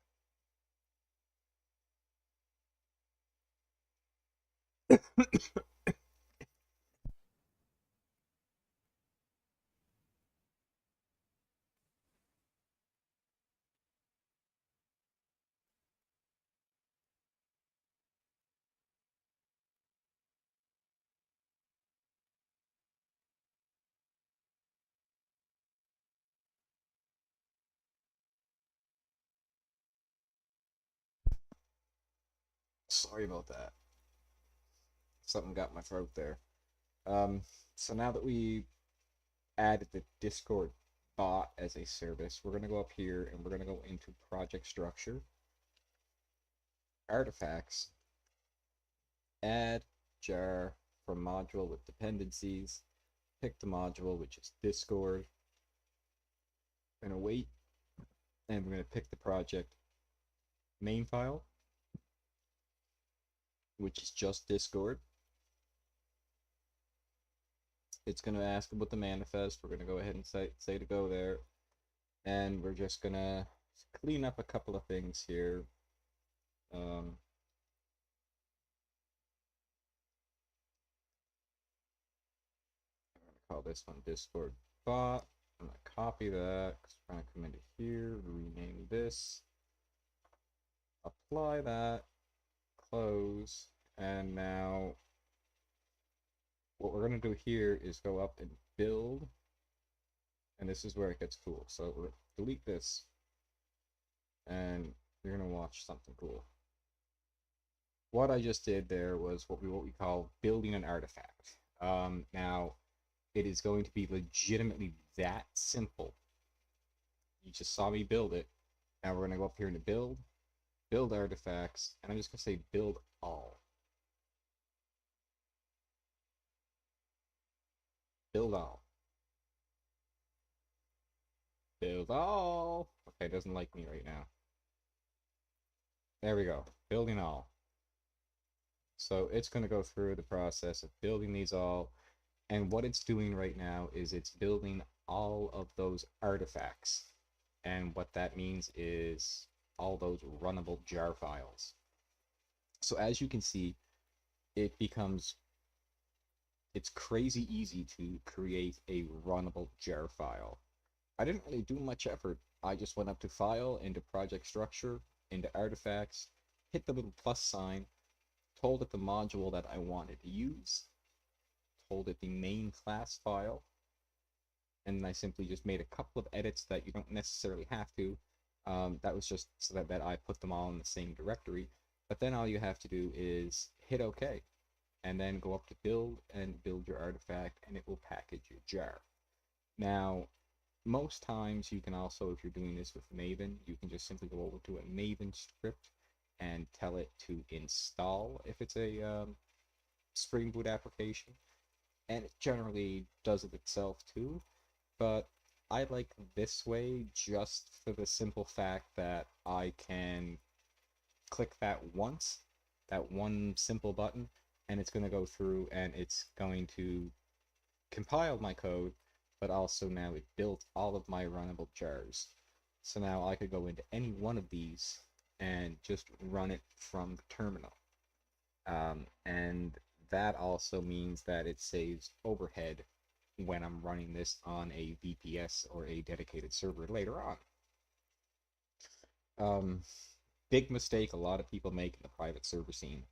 Sorry about that. Something got my throat there. Um, so now that we added the Discord bot as a service, we're going to go up here and we're going to go into project structure, artifacts, add jar from module with dependencies, pick the module, which is Discord, we're going to wait, and we're going to pick the project main file, which is just Discord. It's going to ask about the manifest. We're going to go ahead and say to go there, and we're just going to clean up a couple of things here. call this one Discord bot. I'm gonna copy that because we're gonna come into here, rename this, apply that, close, and now what we're gonna do here is go up and build, and this is where it gets cool. So we're delete this, and you're gonna watch something cool. What I just did there was what we call building an artifact. Now it is going to be legitimately that simple. You just saw me build it. Now we're gonna go up here into build artifacts, and I'm just gonna say build all. Build all. Build all. Okay, it doesn't like me right now. There we go. Building all. So it's going to go through the process of building these all. And what it's doing right now is it's building all of those artifacts. And what that means is all those runnable jar files. So as you can see, it's crazy easy to create a runnable jar file. I didn't really do much effort. I just went up to File, into Project Structure, into Artifacts, hit the little plus sign, told it the module that I wanted to use, told it the main class file, and then I simply just made a couple of edits that you don't necessarily have to. That was just so that I put them all in the same directory. But then all you have to do is hit OK, and then go up to Build and build your artifact, and it will package your jar. Now, most times you can also, if you're doing this with Maven, you can just simply go over to a Maven script and tell it to install if it's a Spring Boot application, and it generally does it itself too. But I like this way just for the simple fact that I can click that once, that one simple button, and it's going to go through and it's going to compile my code, but also now it built all of my runnable jars. So now I could go into any one of these and just run it from the terminal. And that also means that it saves overhead when I'm running this on a VPS or a dedicated server later on. Big mistake a lot of people make in the private server scene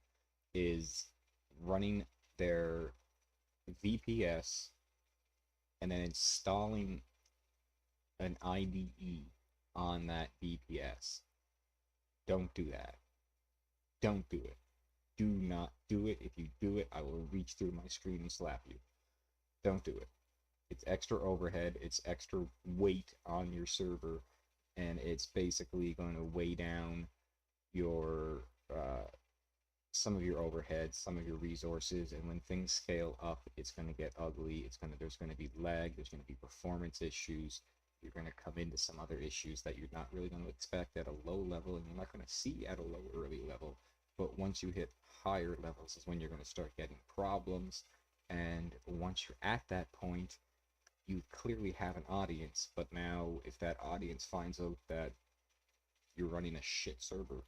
is running their VPS and then installing an IDE on that VPS. Don't do that. Don't do it. Do not do it. If you do it, I will reach through my screen and slap you. Don't do it. It's extra overhead, it's extra weight on your server, and it's basically going to weigh down your some of your overhead, some of your resources, and when things scale up, it's going to get ugly. There's going to be lag, there's going to be performance issues. You're going to come into some other issues that you're not really going to expect at a low level, and you're not going to see at a low early level. But once you hit higher levels is when you're going to start getting problems. And once you're at that point, you clearly have an audience. But now, if that audience finds out that you're running a shit server,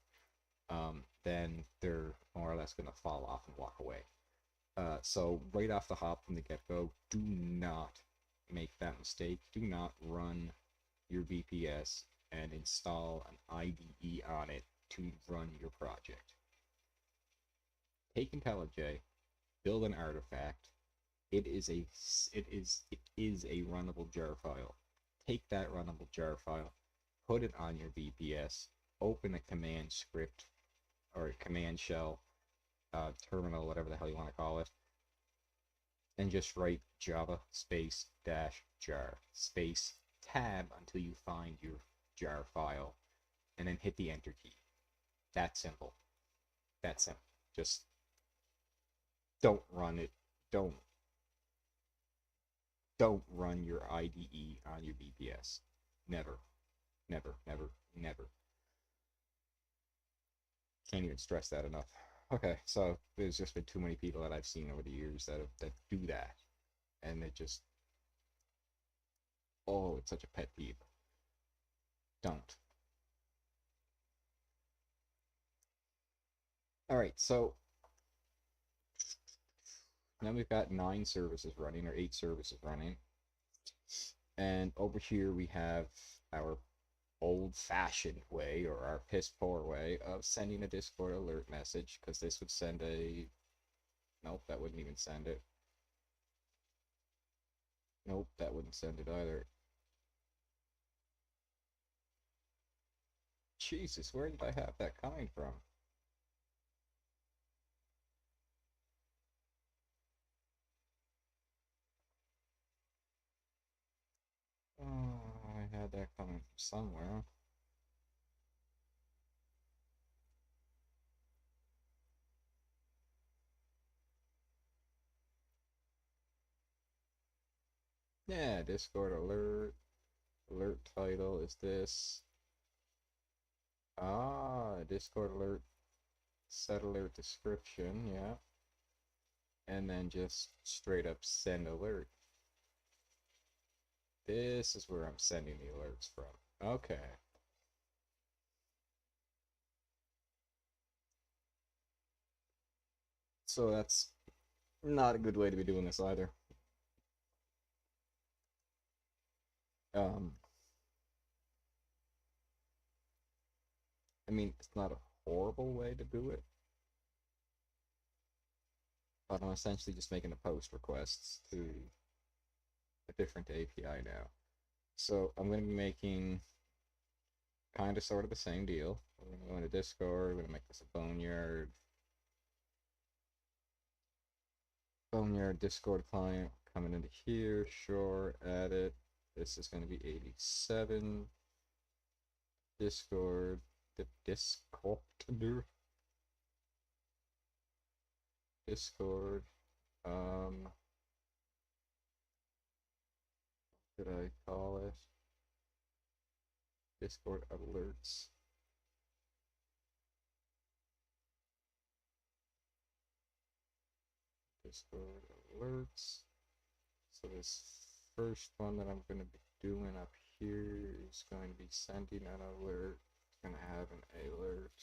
then they're more or less going to fall off and walk away. So right off the hop from the get-go, do not make that mistake. Do not run your VPS and install an IDE on it to run your project. Take IntelliJ, build an artifact. It is a runnable jar file. Take that runnable jar file, put it on your VPS, open a command script or a command shell, terminal, whatever the hell you want to call it, and just write Java space dash jar space tab until you find your jar file, and then hit the enter key. That simple. That simple. Just don't run it. Don't run your IDE on your VPS. Never. Never, never, never. Can't even stress that enough. Okay, so there's just been too many people that I've seen over the years that do that, and it just, oh, it's such a pet peeve. Don't. All right, so Now we've got 9 services running, or 8 services running. And over here we have our old-fashioned way, or our piss-poor way, of sending a Discord alert message, because this would send a... Nope, that wouldn't even send it. Nope, that wouldn't send it either. Jesus, where did I have that coming from? Oh, I had that coming from somewhere. Yeah, Discord alert. Alert title is this. Ah, Discord alert. Set alert description, yeah. And then just straight up send alert. This is where I'm sending the alerts from. Okay. So that's not a good way to be doing this either. Um, I mean, it's not a horrible way to do it, but I'm essentially just making a post requests to a different API now. So I'm going to be making kind of sort of the same deal. We're going to go into Discord, we're going to make this a Boneyard. Boneyard Discord client coming into here, sure, add it. This is going to be 87. Discord, the Discord, Discord, what did I call it? Discord alerts. Discord alerts. So this first one that I'm going to be doing up here is going to be sending an alert. It's going to have an alert,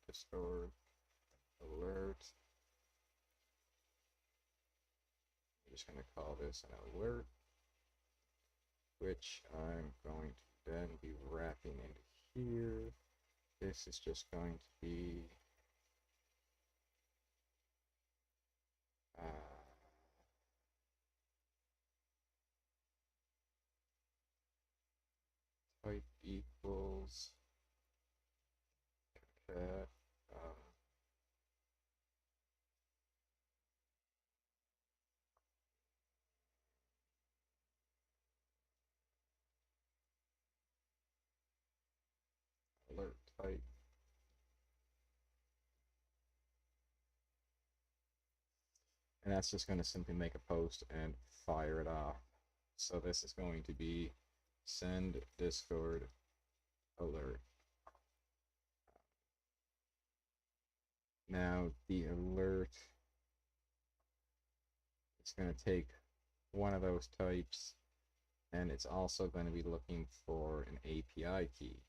Discord alert. I'm just going to call this an alert, which I'm going to then be wrapping into here. This is just going to be type equals cat alert type. And that's just going to simply make a post and fire it off. So this is going to be send Discord alert. Now the alert is going to take one of those types, and it's also going to be looking for an API key.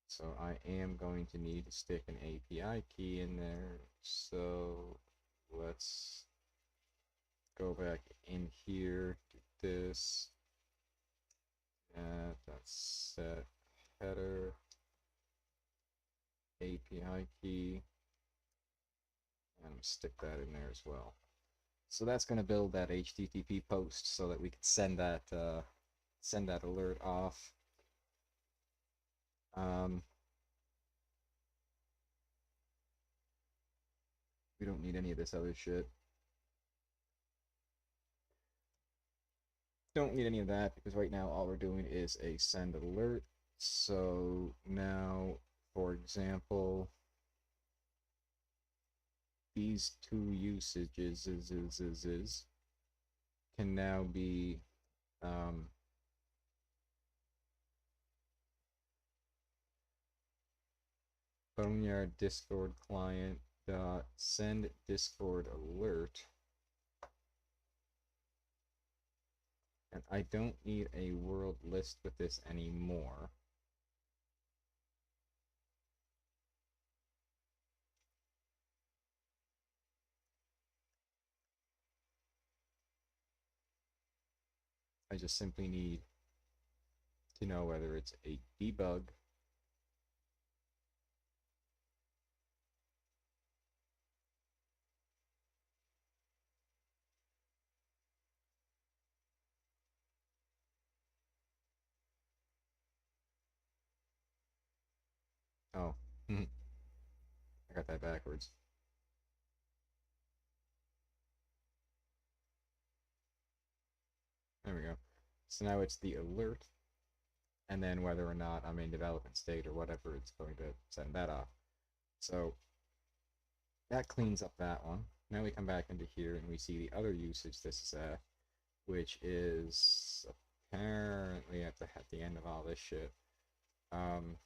So I am going to need to stick an API key in there. So let's go back in here, do this. That's set header API key, and stick that in there as well. So that's going to build that HTTP post so that we can send that alert off. We don't need any of this other shit. Don't need any of that because right now all we're doing is a send alert. So now, for example, these two usages can now be Boneyard Discord client dot send Discord alert, and I don't need a world list with this anymore. I just simply need to know whether it's a debug. Oh, I got that backwards. There we go. So now it's the alert, and then whether or not I'm in development state or whatever, it's going to send that off. So that cleans up that one. Now we come back into here and we see the other usage this is at, which is apparently at the end of all this shit. Um,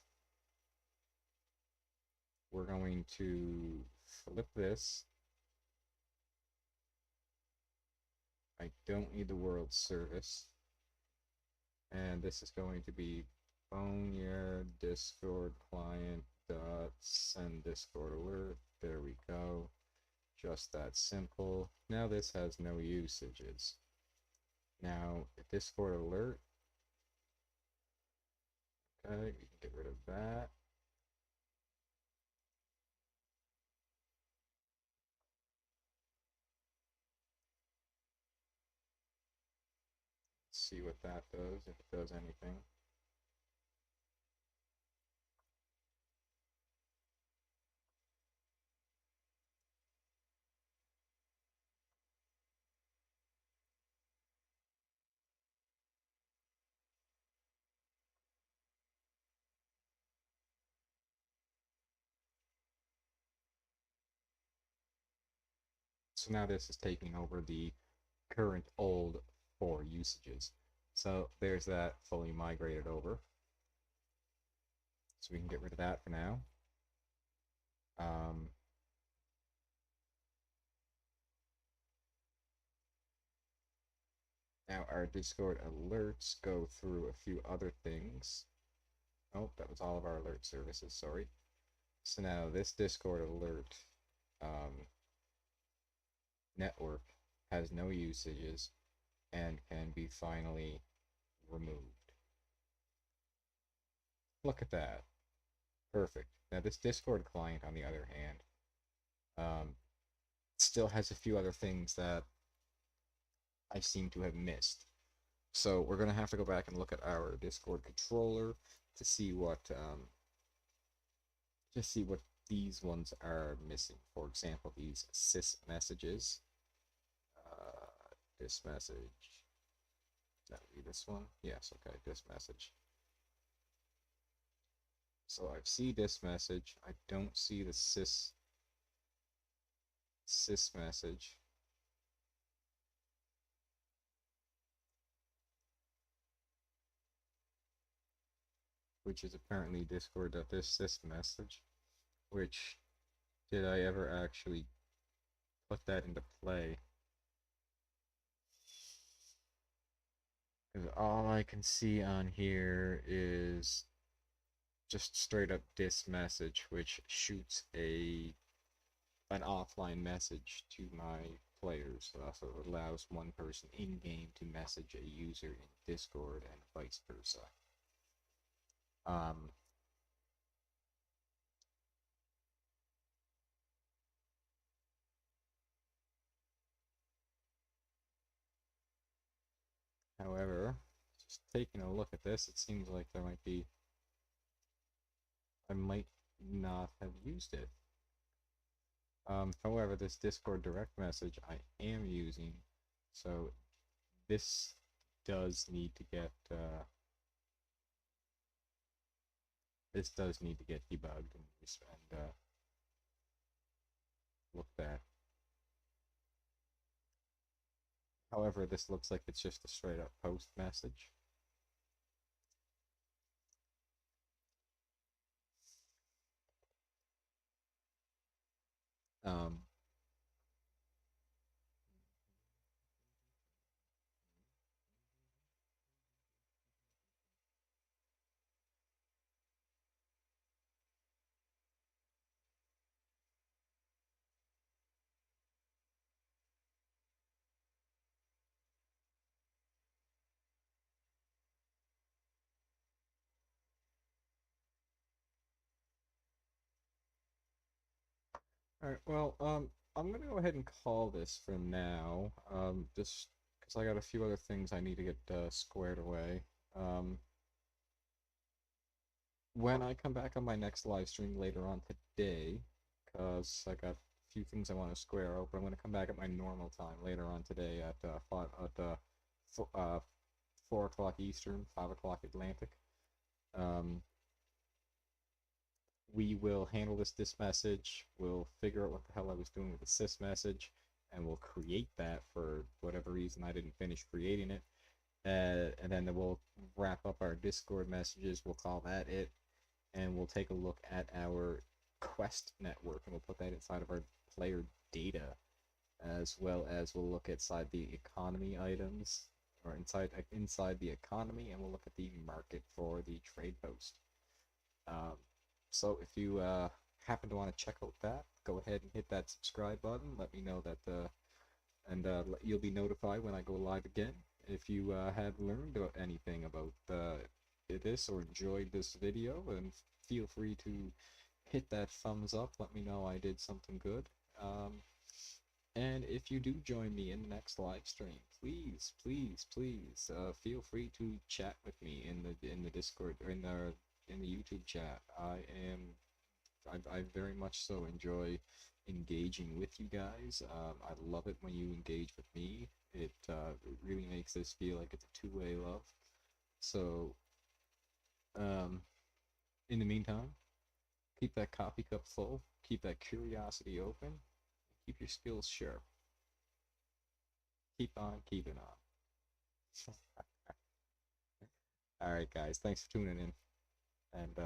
we're going to flip this. I don't need the world service. And this is going to be Boneyard Discord client dot send Discord alert. There we go. Just that simple. Now this has no usages. Now Discord alert. Okay, we can get rid of that. See what that does, if it does anything. So now this is taking over the current old 4 usages. So there's that fully migrated over. So we can get rid of that for now. Um, Now our Discord alerts go through a few other things. Oh, that was all of our alert services, sorry. So now this Discord alert network has no usages and can be finally removed. Look at that. Perfect. Now this Discord client, on the other hand, still has a few other things that I seem to have missed. So we're gonna have to go back and look at our Discord controller to see what these ones are missing. For example, these sys messages. This message. That would be this one. Yes, okay, this message. So I see this message. I don't see the sys message. Which is apparently Discord.this sys message. Which, did I ever actually put that into play? Because all I can see on here is just straight up dis message, which shoots an offline message to my players. So also allows one person in game to message a user in Discord and vice versa. Um, However, just taking a look at this, it seems like I might not have used it. However, this Discord direct message I am using, so this does need to get debugged and looked at. However, this looks like it's just a straight up post message. Um, All right. Well, I'm gonna go ahead and call this for now. Just because I got a few other things I need to get squared away. Um, when I come back on my next live stream later on today, because I got a few things I want to square out, but I'm gonna come back at my normal time later on today at 4 o'clock Eastern, 5 o'clock Atlantic. Um, we will handle this message. We'll figure out what the hell I was doing with the sys message, and we'll create that for whatever reason I didn't finish creating it. And then we'll wrap up our Discord messages. We'll call that it, and we'll take a look at our quest network, and we'll put that inside of our player data, as well as we'll look inside the economy items, or inside the economy, and we'll look at the market for the trade post. Um, so if you happen to want to check out that, go ahead and hit that subscribe button. Let me know that, and you'll be notified when I go live again. If you have learned anything about this or enjoyed this video, then feel free to hit that thumbs up. Let me know I did something good. And if you do join me in the next live stream, please, please, please, feel free to chat with me in the Discord or in the YouTube chat. I very much so enjoy engaging with you guys. I love it when you engage with me. It really makes this feel like it's a two-way love. So, um, in the meantime, keep that coffee cup full, keep that curiosity open, keep your skills sharp. Keep on keeping on. All right, guys. Thanks for tuning in, and